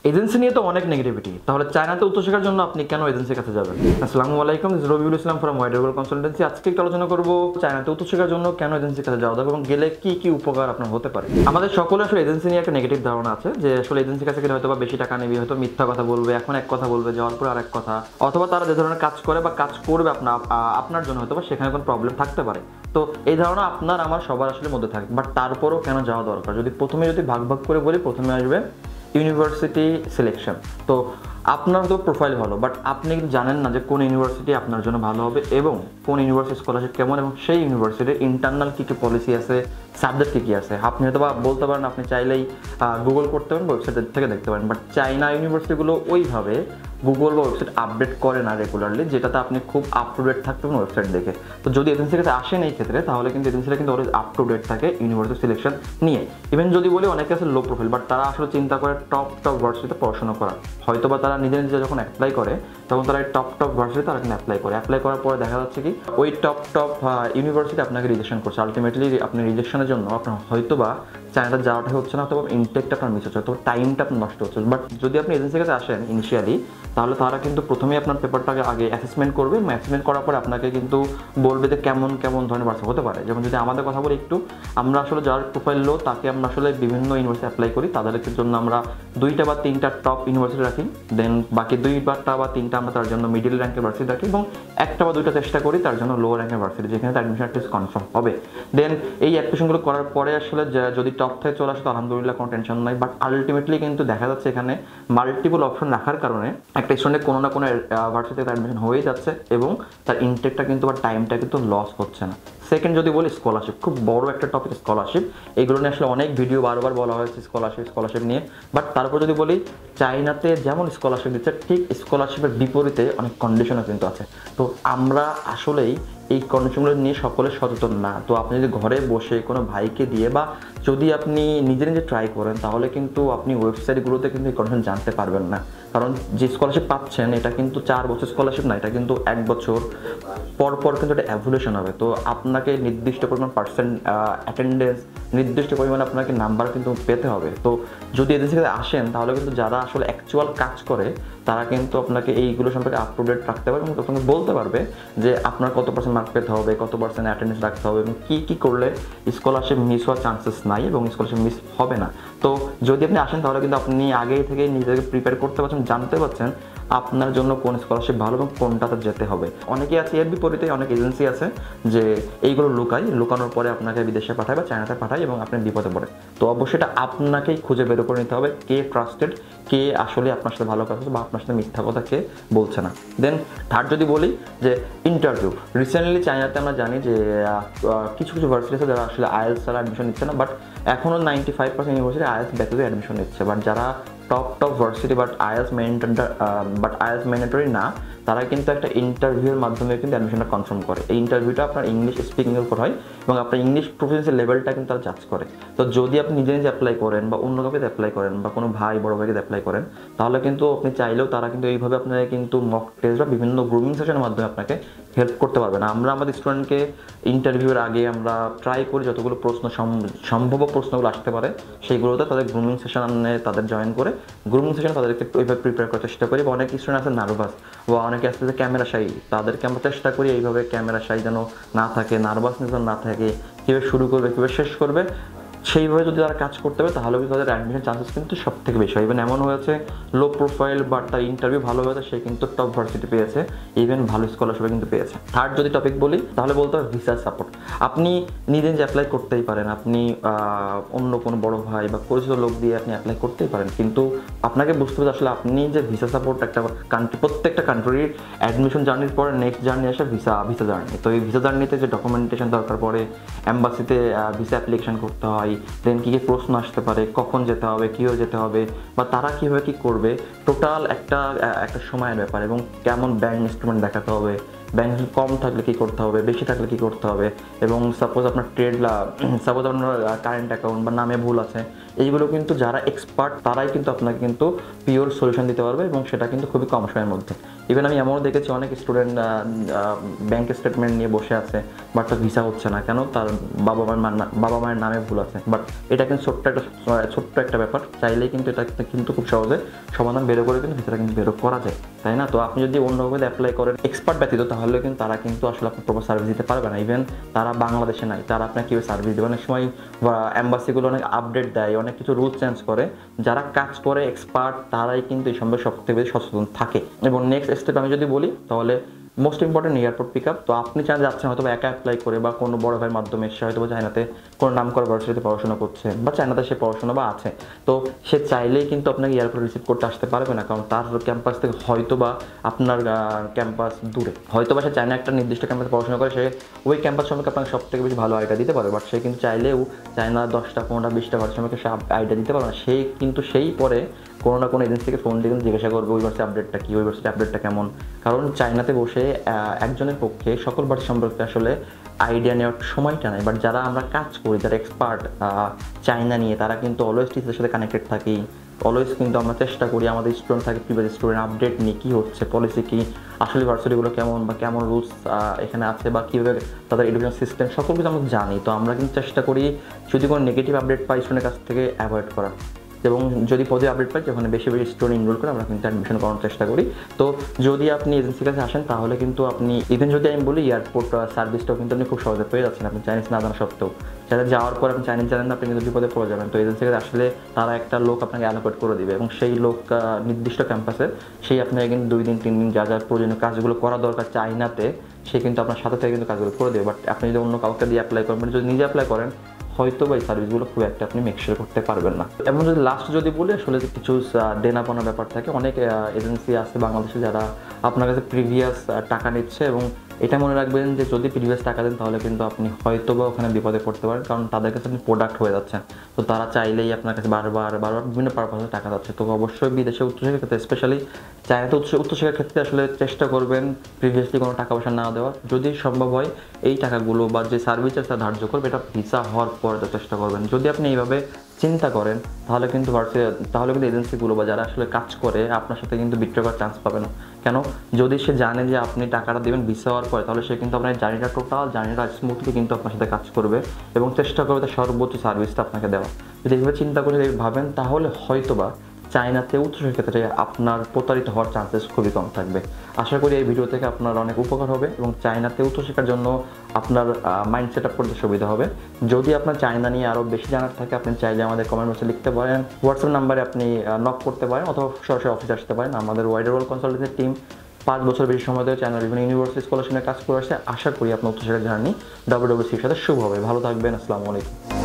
Agency নিয়ে তো অনেক নেগেটিভিটি, তাহলে চায়নাতে উচ্চশিক্ষার জন্য আপনি কেন এজেন্সির কাছে যাবেন? আসসালামু আলাইকুম, রবিউল ইসলাম ফ্রম ওয়াইডারবল কনসালটেন্সি। আজকে একটু আলোচনা করব চায়নাতে উচ্চশিক্ষার জন্য কেন এজেন্সির কাছে যাওয়া দরকার এবং গেলে কি কি উপকার আপনার হতে পারে। আমাদের সকলে আসলে এজেন্সি নিয়ে একটা নেগেটিভ ধারণা আছে যে আসলে এজেন্সির কাছে গেলে হয়তো বা বেশি টাকা নেবে, হয়তো মিথ্যা কথা বলবে, এখন এক কথা বলবে, যাওয়ার পর আরেক কথা, অথবা তারা যে ধরনের কাজ করে বা কাজ করবে আপনার জন্য হয়তো বা সেখানে কোনো প্রবলেম থাকতে পারে। তো এই ধারণা আপনার আমার সবার আসলে মধ্যে থাকে, বাট তারপরেও কেন যাওয়া দরকার? প্রথমে ভাগ ভাগ করে বলি, প্রথমে আসবে ইউনিভার্সিটি সিলেকশন। তো আপনার তো প্রোফাইল ভালো, বাট আপনি কিন্তু জানেন না যে কোন ইউনিভার্সিটি আপনার জন্য ভালো হবে এবং কোন ইউনিভার্সিটি স্কলারশিপ কেমন, এবং সেই ইউনিভার্সিটির ইন্টারনাল কী কী পলিসি আছে, সাবজেক্ট কী কী আছে। আপনি হয়তো বা বলতে পারেন, আপনি চাইলেই গুগল করতে পারেন, ওয়েবসাইট থেকে দেখতে পারেন, বাট চাইনা ইউনিভার্সিটিগুলো ওইভাবে গুগল বা ওয়েবসাইট আপডেট করে না রেগুলারলি, যেটাতে আপনি খুব আপ টু ডেট থাকতে পারেন ওয়েবসাইট দেখে। তো যদি এজেন্সির কাছে আসেন এই ক্ষেত্রে, তাহলে কিন্তু এজেন্সিটা কিন্তু অলওয়েজ আপ টু ডেট থাকে ইউনিভার্সিটি সিলেকশন নিয়ে। ইভেন যদি বলি অনেকে আছে লো প্রোফাইল, বাট তারা আসলে চিন্তা করে টপ ভার্সিটিতে পড়াশোনা করা, হয়তো বা তারা নিজে নিজে যখন অ্যাপ্লাই করে তখন তারা এই টপ ভার্সিটি তারা কিন্তু অ্যাপ্লাই করার পরে দেখা যাচ্ছে কি ওই টপ ইউনিভার্সিটি আপনাকে রিজেকশন করছে। আলটিমেটলি আপনি রিজেকশনের জন্য আপনার হয়তো বা চায়নাটা যাওয়াটা হচ্ছে না, অথবা ইনটেকটা আপনার মিস হচ্ছে, অথবা টাইমটা আপনার নষ্ট হচ্ছে। বাট যদি আপনি এজেন্সির কাছে আসেন ইনিশিয়ালি, তাহলে তারা কিন্তু প্রথমেই আপনার পেপারটাকে আগে অ্যাসেসমেন্ট করবে। অ্যাসেসমেন্ট করার পরে আপনাকে কিন্তু বলবে যে কেমন কেমন ধরনের ভার্সিটি হতে পারে। যেমন যদি আমাদের কথা বলি একটু, আমরা আসলে যার প্রোফাইল লো তাকে আমরা আসলে বিভিন্ন ইউনিভার্সিটি অ্যাপ্লাই করি, তাদেরকে জন্য আমরা 2টা বা 3টা টপ ইউনিভার্সিটি রাখি, দেন বাকি 2টা বা 3টা আমরা তার জন্য মিডিল র্যাঙ্কের ভার্সিটি রাখি, এবং 1টা বা 2টা চেষ্টা করি তার জন্য লো র্যাঙ্কের ভার্সিটি, যেখানে তার অ্যাডমিশন অ্যাটলিস্ট কনফার্ম হবে। দেন এই অ্যাডমিশনগুলো করার পরে আসলে যদি টপ থেকে চলে আসে তো আলহামদুলিল্লাহ, কোনো টেনশন নাই। বাট আলটিমেটলি কিন্তু দেখা যাচ্ছে এখানে মাল্টিপল অপশন রাখার কারণে একটা স্টুডেন্টের কোনো না কোনো ভার্সিটিতে অ্যাডমিশন হয়ে যাচ্ছে এবং তার ইনটেকটা কিন্তু বা টাইমটা কিন্তু লস হচ্ছে না। সেকেন্ড যদি বলি স্কলারশিপ, খুব বড় একটা টপিক স্কলারশিপ। এইগুলো নিয়ে আসলে অনেক ভিডিও বারবার বলা হয়েছে স্কলারশিপ নিয়ে। বাট তারপর যদি বলি, চায়নাতে যেমন স্কলারশিপ দিচ্ছে, ঠিক স্কলারশিপের বিপরীতে অনেক কন্ডিশনও কিন্তু আছে। তো আমরা আসলেই এই কন্ডিশনগুলো নিয়ে সকলে সচেতন না। তো আপনি যদি ঘরে বসে কোনো ভাইকে দিয়ে বা যদি আপনি নিজে নিজে ট্রাই করেন, তাহলে কিন্তু আপনি ওয়েবসাইটগুলোতে কিন্তু এই কন্ডিশন জানতে পারবেন না। কারণ যে স্কলারশিপ পাচ্ছেন এটা কিন্তু 4 বছর স্কলারশিপ না, এটা কিন্তু 1 বছর পর কিন্তু এটা অ্যাভুলেশন হবে। তো আপনাকে নির্দিষ্ট পরিমাণ পার্সেন্ট অ্যাটেন্ডেন্স, নির্দিষ্ট পরিমাণে আপনাকে নাম্বার কিন্তু পেতে হবে। তো যদি এজেন্সি থেকে আসেন, তাহলে কিন্তু যারা আসলে অ্যাকচুয়াল কাজ করে তারা কিন্তু আপনাকে এইগুলো সম্পর্কে আপ টু ডেট রাখতে পারবে এবং আপনাকে বলতে পারবে যে আপনার কত পার্সেন্ট মার্ক পেতে হবে, কত পার্সেন্ট অ্যাটেন্ডেন্স রাখতে হবে, এবং কী করলে স্কলারশিপ মিস হওয়ার চান্সেস নাই এবং স্কলারশিপ মিস হবে না। তো যদি আপনি আসেন, তাহলে কিন্তু আপনি আগেই থেকে নিজেকে প্রিপেয়ার করতে পারছেন, জানতে পারছেন আপনার জন্য কোন স্কলারশিপ ভালো এবং কোনটাতে যেতে হবে। অনেকেই আছে এর বিপরীতে, অনেক এজেন্সি আছে যে এইগুলো লুকানোর পরে আপনাকে বিদেশে পাঠায় বা চায়নাতে পাঠায় এবং আপনি বিপদে পড়ে। তো অবশ্যই এটা আপনাকেই খুঁজে বের করে নিতে হবে কে ট্রাস্টেড, কে আসলে আপনার সাথে ভালো কথা বা আপনার সাথে মিথ্যা কথা কে বলছে না। দেন থার্ড যদি বলি যে ইন্টারভিউ, রিসেন্টলি চায়নাতে আমরা জানি যে কিছু ভার্সিটি আছে যারা আসলে আইএলটিএস ছাড়া অ্যাডমিশন নিচ্ছে না, বাট এখনও 95% ইউনিভার্সিটি আইএলটিএস ব্যাচেসে অ্যাডমিশন নিচ্ছে। বাট যারা top varsity but IELTS mandatory না, তারা কিন্তু একটা ইন্টারভিউর মাধ্যমে কিন্তু অ্যাডমিশনটা কনফার্ম করে। এই ইন্টারভিউটা আপনার ইংলিশ স্পিকিংয়ের উপর হয় এবং আপনার ইংলিশ প্রফিসিয়েন্সি লেভেলটা কিন্তু তারা জাজ করে। তো যদি আপনি নিজে নিজে অ্যাপ্লাই করেন বা অন্য কাউকে অ্যাপ্লাই করেন বা কোনো ভাই বড় ভাইকে অ্যাপ্লাই করেন, তাহলে কিন্তু আপনি চাইলেও তারা কিন্তু এইভাবে আপনাকে কিন্তু মক টেস্ট বা বিভিন্ন গ্রুমিং সেশনের মাধ্যমে আপনাকে হেল্প করতে পারবে না। আমরা আমাদের স্টুডেন্টকে ইন্টারভিউর আগে আমরা ট্রাই করি যতগুলো সম্ভাব্য প্রশ্নগুলো আসতে পারে সেইগুলোতে তাদের গ্রুমিং সেশনে তাদের জয়েন করে গ্রুমিং সেশনে তাদেরকে ওইভাবে প্রিপেয়ার করার চেষ্টা করি। বা অনেক স্টুডেন্ট আছে নার্ভাস বা অনেকে আসতে যে ক্যামেরা শাই, তাদেরকে আমরা চেষ্টা করি এইভাবে ক্যামেরা শাই যেন না থাকে, নার্ভাসনেস যেন না থাকে, কীভাবে শুরু করবে কীভাবে শেষ করবে সেইভাবে যদি তারা কাজ করতে হবে, তাহলে কিন্তু তাদের অ্যাডমিশন চান্সেস কিন্তু সব থেকে বেশি হয়। ইভেন এমন হয়েছে লো প্রোফাইল বাট তার ইন্টারভিউ ভালো হয়েছে, সে কিন্তু টপ ভার্সিটি পেয়েছে, ইভেন ভালো স্কলারশিপে কিন্তু পেয়েছে। থার্ড যদি টপিক বলি, তাহলে বলতে হবে ভিসা সাপোর্ট। আপনি নিজে নিজে অ্যাপ্লাই করতেই পারেন, আপনি অন্য কোনো বড় ভাই বা পরিচিত লোক দিয়ে আপনি অ্যাপ্লাই করতেই পারেন, কিন্তু আপনাকে বুঝতে হবে আসলে আপনি যে ভিসা সাপোর্ট একটা প্রত্যেকটা কান্ট্রির অ্যাডমিশন জার্নির পরে নেক্সট জার্নি আসে ভিসা জার্নি। তো এই ভিসা জার্নিতে যে ডকুমেন্টেশন দরকার পড়ে, অ্যাম্বাসিতে ভিসা অ্যাপ্লিকেশন করতে হয়, দেন কী কী প্রশ্ন আসতে পারে, কখন যেতে হবে, কীভাবে যেতে হবে, বা তারা কীভাবে কী করবে, টোটাল একটা সময়ের ব্যাপার, এবং কেমন ব্যাংক ইনস্ট্রুমেন্ট দেখাতে হবে, ব্যাংক কম থাকলে কী করতে হবে, বেশি থাকলে কী করতে হবে, এবং সাপোজ আপনার সাপোজ আপনার কারেন্ট অ্যাকাউন্ট বা নামে ভুল আছে, এইগুলো কিন্তু যারা এক্সপার্ট তারাই কিন্তু আপনাকে কিন্তু পিওর সলিউশন দিতে পারবে, এবং সেটা কিন্তু খুবই কম সময়ের মধ্যে। ইভেন আমি এমনও দেখেছি অনেক স্টুডেন্ট ব্যাংক স্টেটমেন্ট নিয়ে বসে আছে, বাট তার ভিসা হচ্ছে না। কেন? তার বাবা মায়ের নামে ভুল আছে। বাট এটা কিন্তু ছোট্ট একটা ব্যাপার, চাইলেই কিন্তু এটা কিন্তু খুব সহজে সমাধান বেরো করে কিন্তু ভিসাটা কিন্তু বেরো করা যায়, তাই না? তো আপনি যদি অন্যভাবে অ্যাপ্লাই করেন এক্সপার্ট ব্যতীত, তাহলে কিন্তু তারা কিন্তু আসলে আপনার প্রপার সার্ভিস দিতে পারবে না। ইভেন তারা বাংলাদেশে নাই, তারা আপনাকে কীভাবে সার্ভিস দেবে? অনেক সময় অ্যাম্বাসিগুলো অনেক আপডেট দেয়, অনেক কিছু রুলস চেঞ্জ করে। যারা কাজ করে এক্সপার্ট তারাই কিন্তু এই সম্পর্কে সবথেকে বেশি সচেতন থাকে। এবং নেক্সট স্টেপ আমি যদি বলি, তাহলে most important airport pick up. তো আপনি চান যাচ্ছেন হয়তো একা অ্যাপ্লাই করে, বা কোনো বড় ভাইয়ের মাধ্যমে সে হয়তো চায়নাতে কোনো নাম করা ভার্সিটিতে পড়াশোনা করছে, বা চায়নাতে সে পড়াশোনা বা আছে, তো সে চাইলেই কিন্তু আপনাকে এয়ারপোর্ট রিসিভ করতে আসতে পারবে না, কারণ তার ক্যাম্পাস থেকে হয়তো বা আপনার ক্যাম্পাস দূরে, হয়তো বা সে চায়না একটা নির্দিষ্ট ক্যাম্পাসে পড়াশোনা করে, সে ওই ক্যাম্পাস সম্পর্কে আপনাকে সব থেকে বেশি ভালো আইডিয়া দিতে পারে। বাট সে কিন্তু চাইলেও চায়না 10টা 15টা 20টা ভার্সিটি সম্পর্কে সে আইডিয়া দিতে পারবে না। সেই কিন্তু সেই পরে কোনো না কোনো এজেন্সিকে ফোন দিয়ে কিন্তু জিজ্ঞাসা করবে ওই ভার্সিটি আপডেটটা কী, ওই ভার্সিটি আপডেটটা কেমন। কারণ চায়নাতে বসে একজনের পক্ষে সকল ভার্সিটি সম্পর্কে আসলে আইডিয়া নেওয়ার সময়টা নেই। বাট যারা আমরা কাজ করি, যারা এক্সপার্ট চায়না নিয়ে, তারা কিন্তু অলওয়েজ টিচারের সাথে কানেক্টেড থাকি, অলওয়েজ কিন্তু আমরা চেষ্টা করি আমাদের স্টুডেন্ট থাকে, প্রিভিয়াস স্টুডেন্ট আপডেট নিয়ে কী হচ্ছে, পলিসি কী, আসলে ভার্সিটিগুলো কেমন বা কেমন রুলস এখানে আছে, বা কীভাবে তাদের এডুকেশন সিস্টেম, সকল কিছু আমরা জানি। তো আমরা কিন্তু চেষ্টা করি যদি কোনো নেগেটিভ আপডেট পাই স্টুডেন্টের কাছ থেকে অ্যাভয়েড করার, এবং যদি পজিটিভ আপডেট পাই যেখানে বেশি বেশি স্টুডেন্ট ইনরোল করে আমরা কিন্তু অ্যাডমিশন করার চেষ্টা করি। তো যদি আপনি এজেন্সির কাছে আসেন, তাহলে কিন্তু আপনি ইভেন যদি আমি বলি এয়ারপোর্ট সার্ভিসটাও কিন্তু আপনি খুব সহজে পেয়ে যাচ্ছেন, আপনি চাইনিজ না জানা সত্ত্বেও। সেটা যাওয়ার পর আপনি চাইনিজ জানেন না, আপনি কিন্তু বিপদে পড়ে যাবেন। তো এজেন্সির কাছে আসলে তারা একটা লোক আপনাকে অ্যালোকেট করে দিবে, এবং সেই লোক নির্দিষ্ট ক্যাম্পাসে সেই আপনাকে কিন্তু 2 দিন 3 দিন যা যা প্রয়োজনীয় কাজগুলো করা দরকার চাইনাতে, সে কিন্তু আপনার সাথে থেকে কিন্তু কাজগুলো করে দেবে। বাট আপনি যদি অন্য কাউকে দিয়ে অ্যাপ্লাই করেন, যদি নিজে অ্যাপ্লাই করেন, হয়তো বা এই সার্ভিসগুলো খুব একটা আপনি মেকশিওর করতে পারবেন না। এবং যদি লাস্ট যদি বলি, আসলে কিছু দেনাপানা ব্যাপার থাকে। অনেক এজেন্সি আছে বাংলাদেশে যারা আপনার কাছে প্রিভিয়াস টাকা নিচ্ছে, এবং এটা মনে রাখবেন যে যদি প্রিভিয়াস টাকা দেন তাহলে কিন্তু আপনি হয়তো বা ওখানে বিপদে পড়তে পারেন, কারণ তাদের কাছে আপনি প্রোডাক্ট হয়ে যাচ্ছেন। তো তারা চাইলেই আপনার কাছে বারবার বিভিন্ন পারপাসে টাকা যাচ্ছে। তো অবশ্যই বিদেশে উচ্চশিক্ষার ক্ষেত্রে, স্পেশালি চায়নাতে উচ্চশিক্ষার ক্ষেত্রে আসলে চেষ্টা করবেন প্রিভিয়াসলি কোনো টাকা পয়সা না দেওয়ার। যদি সম্ভব হয় এই টাকাগুলো বা যে সার্ভিস ধার্য করবে, এটা ভিসা হওয়ার পর চেষ্টা করবেন। যদি আপনি এইভাবে চিন্তা করেন, তাহলে কিন্তু এজেন্সিগুলো বা যারা আসলে কাজ করে আপনার সাথে কিন্তু বিক্রয় করার চান্স পাবে না। কেন? যদি সে জানে যে আপনি টাকাটা দেবেন ভিসা হওয়ার পরে, তাহলে সে কিন্তু আপনার জার্নিটা স্মুথলি কিন্তু আপনার সাথে কাজ করবে, এবং চেষ্টা করবে তার সর্বোচ্চ সার্ভিসটা আপনাকে দেওয়া। যদি এইভাবে চিন্তা করে ভাবেন, তাহলে হয়তো বা চায়নাতে উচ্চশিক্ষার ক্ষেত্রে আপনার প্রতারিত হওয়ার চান্সেস খুবই কম থাকবে। আশা করি এই ভিডিও থেকে আপনার অনেক উপকার হবে, এবং চায়নাতে উচ্চশিক্ষার জন্য আপনার মাইন্ড সেট আপ করতে সুবিধা হবে। যদি আপনার চায়না নিয়ে আরও বেশি জানার থাকে, আপনি চাইলে আমাদের কমেন্ট বক্সে লিখতে পারেন, হোয়াটসঅ্যাপ নাম্বারে আপনি নক করতে পারেন, অথবা সরাসরি অফিসে আসতে পারেন। আমাদের ওয়াইডার ওয়ার্ল্ড কনসালটেন্সি টিম 5 বছর বেশি সময় ধরে চায়নার বিভিন্ন ইউনিভার্সিটি স্কলারশিপে কাজ করে আসছে। আশা করি আপনার উচ্চশিক্ষার জার্নি WWC এর সাথে শুভ হবে। ভালো থাকবেন। আসসালামু আলাইকুম।